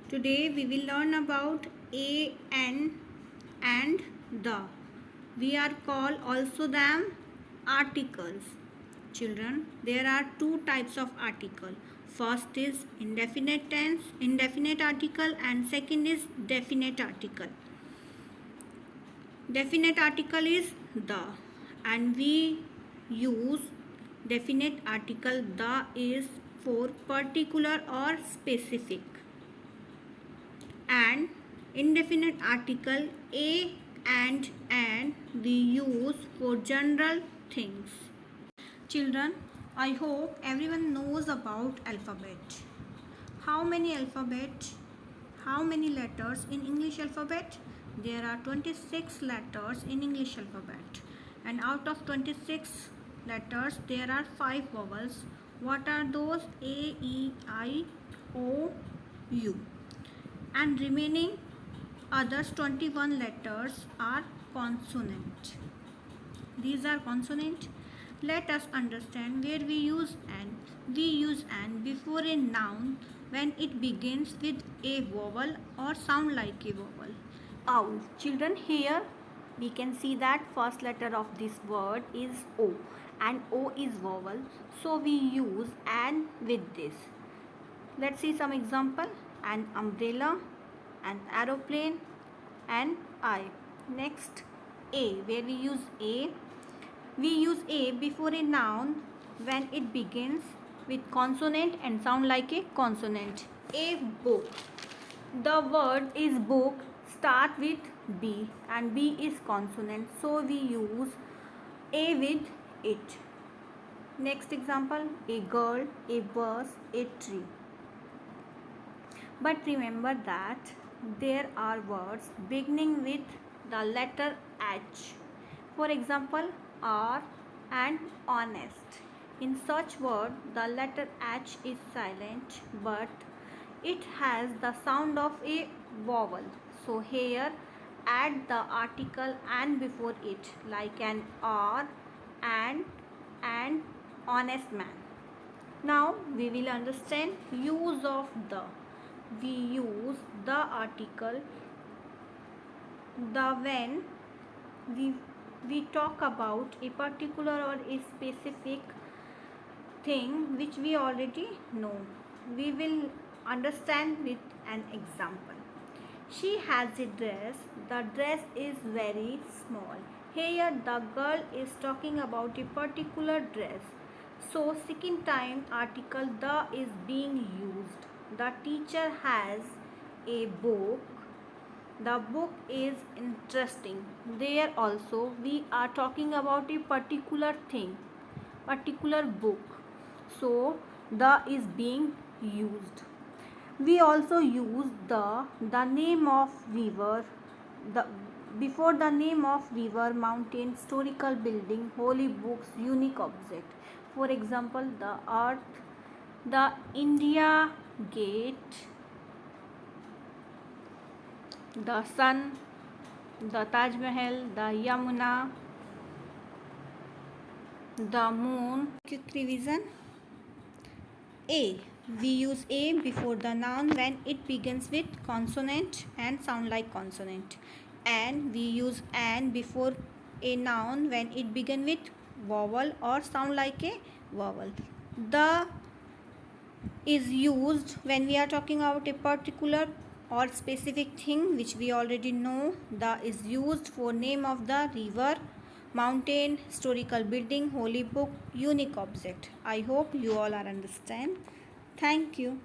Today we will learn about a, an, and the. We are called also them articles. Children, there are two types of article. First is indefinite tense, indefinite article, and second is definite article. Definite article is the, and we use definite article the is for particular or specific, and indefinite article a and we use for general things. Children, I hope everyone knows about alphabet. How many alphabet? How many letters in English alphabet? There are 26 letters in English alphabet, and out of 26 letters there are 5 vowels. What are those? A, E, I, O, U. And remaining others 21 letters are consonant. These are consonant. Let us understand where we use an. We use an before a noun when it begins with a vowel or sound like a vowel. Owl. Children, here we can see that first letter of this word is O, and O is vowel, so we use an with this. Let's see some example. An umbrella, an aeroplane, and I. Next, A, where we use A. We use A before a noun when it begins with consonant and sound like a consonant. A book. The word is book start with B and B is consonant, so we use A with it. Next example, a girl, a bus, a tree. But remember that there are words beginning with the letter H. For example, R and honest. In such word, the letter H is silent, but it has the sound of a vowel. So here add the article and before it, like an R and honest man. Now we will understand use of the. We use the article the when we talk about a particular or a specific thing which we already know. We will understand with an example. She has a dress. The dress is very small. Here the girl is talking about a particular dress. So second time article the is being used. The teacher has a book. The book is interesting. There also we are talking about a particular thing, particular book. So the is being used. We also use the name of river, the before the name of river, mountain, historical building, holy books, unique object. For example, the earth, the India gate, the sun, the Taj Mahal, the Yamuna, the moon. Quick revision. A. We use A before the noun when it begins with consonant and sound like consonant. And we use an before a noun when it begins with vowel or sound like a vowel. The is used when we are talking about a particular or specific thing which we already know. The is used for name of the river, mountain, historical building, holy book, unique object. I hope you all are understand. Thank you.